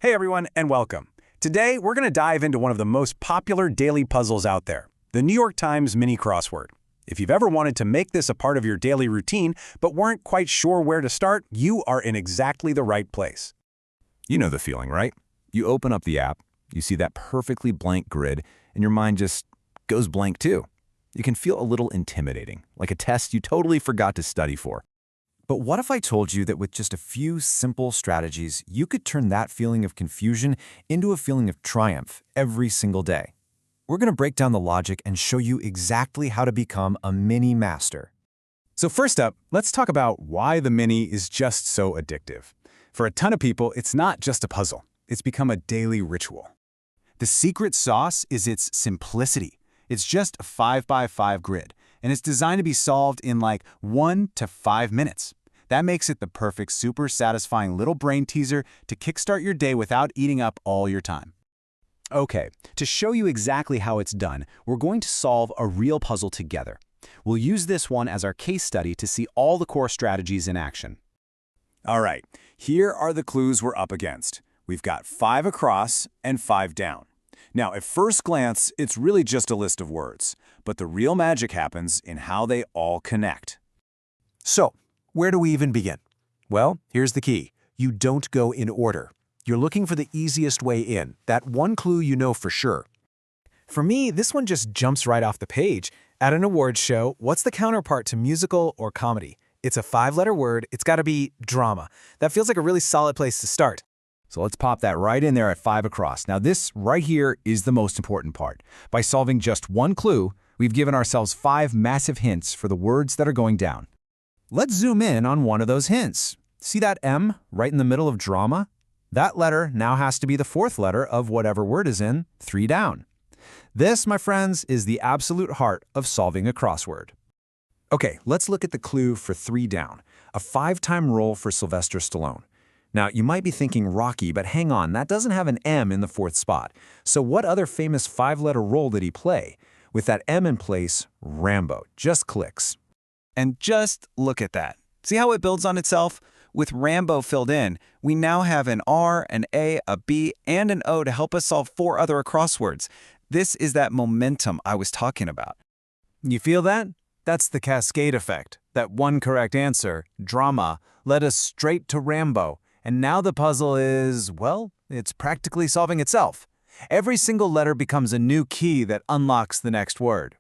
Hey everyone, and welcome. Today, we're going to dive into one of the most popular daily puzzles out there, the New York Times Mini Crossword. If you've ever wanted to make this a part of your daily routine, but weren't quite sure where to start, you are in exactly the right place. You know the feeling, right? You open up the app, you see that perfectly blank grid, and your mind just goes blank too. You can feel a little intimidating, like a test you totally forgot to study for. But what if I told you that with just a few simple strategies, you could turn that feeling of confusion into a feeling of triumph every single day? We're going to break down the logic and show you exactly how to become a mini master. So first up, let's talk about why the Mini is just so addictive. For a ton of people, it's not just a puzzle. It's become a daily ritual. The secret sauce is its simplicity. It's just a 5x5 grid, and it's designed to be solved in like 1 to 5 minutes. That makes it the perfect, super satisfying little brain teaser to kickstart your day without eating up all your time. Okay, to show you exactly how it's done, we're going to solve a real puzzle together. We'll use this one as our case study to see all the core strategies in action. All right, here are the clues we're up against. We've got 5 across and 5 down. Now, at first glance, it's really just a list of words, but the real magic happens in how they all connect. So, where do we even begin? Well, here's the key. You don't go in order. You're looking for the easiest way in, that one clue you know for sure. For me, this one just jumps right off the page. At an awards show, what's the counterpart to musical or comedy? It's a 5-letter word. It's got to be drama. That feels like a really solid place to start. So let's pop that right in there at 5 across. Now this right here is the most important part. By solving just one clue, we've given ourselves 5 massive hints for the words that are going down. Let's zoom in on one of those hints. See that M right in the middle of drama? That letter now has to be the 4th letter of whatever word is in 3 down. This, my friends, is the absolute heart of solving a crossword. Okay, let's look at the clue for 3 down, a 5-time role for Sylvester Stallone. Now, you might be thinking Rocky, but hang on, that doesn't have an M in the 4th spot. So what other famous 5-letter role did he play? With that M in place, RAMBO just clicks. And just look at that. See how it builds on itself? With RAMBO filled in, we now have an R, an A, a B, and an O to help us solve 4 other crosswords. This is that momentum I was talking about. You feel that? That's the cascade effect. That one correct answer, drama, led us straight to RAMBO. And now the puzzle is, well, it's practically solving itself. Every single letter becomes a new key that unlocks the next word.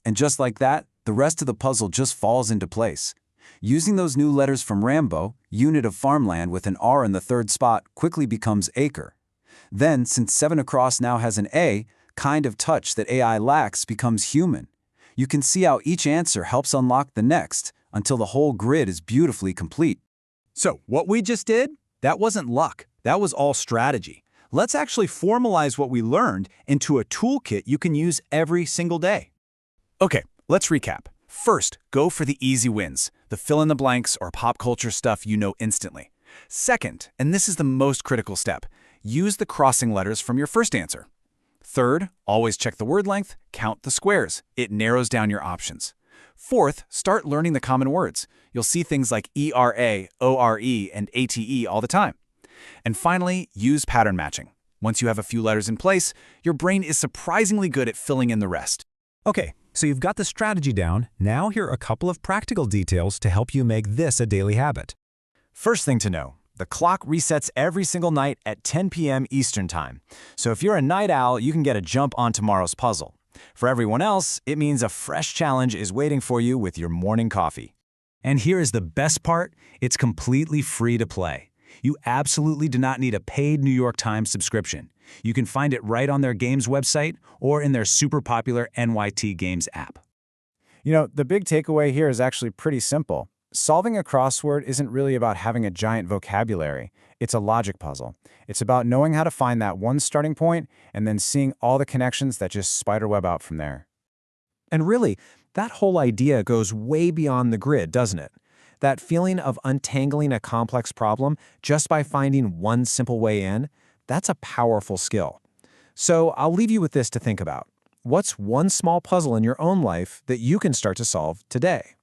And just like that, the rest of the puzzle just falls into place. Using those new letters from RAMBO, unit of farmland with an R in the 3rd spot quickly becomes ACRE. Then, since 7 across now has an A, kind of touch that AI lacks becomes human. You can see how each answer helps unlock the next, until the whole grid is beautifully complete. So what we just did, that wasn't luck. That was all strategy. Let's actually formalize what we learned into a toolkit you can use every single day. Okay, let's recap. First, go for the easy wins, the fill-in-the-blanks or pop culture stuff you know instantly. Second, and this is the most critical step, use the crossing letters from your first answer. Third, always check the word length, count the squares. It narrows down your options. Fourth, start learning the common words. You'll see things like ERA, ORE, and ATE all the time. And finally, use pattern matching. Once you have a few letters in place, your brain is surprisingly good at filling in the rest. Okay, so you've got the strategy down. Now here are a couple of practical details to help you make this a daily habit. First thing to know, the clock resets every single night at 10 p.m. Eastern Time. So if you're a night owl, you can get a jump on tomorrow's puzzle. For everyone else, it means a fresh challenge is waiting for you with your morning coffee. And here is the best part, it's completely free to play. You absolutely do not need a paid New York Times subscription. You can find it right on their games website or in their super popular NYT Games app. You know, the big takeaway here is actually pretty simple. Solving a crossword isn't really about having a giant vocabulary. It's a logic puzzle. It's about knowing how to find that one starting point and then seeing all the connections that just spiderweb out from there. And really, that whole idea goes way beyond the grid, doesn't it? That feeling of untangling a complex problem just by finding one simple way in, that's a powerful skill. So I'll leave you with this to think about. What's one small puzzle in your own life that you can start to solve today?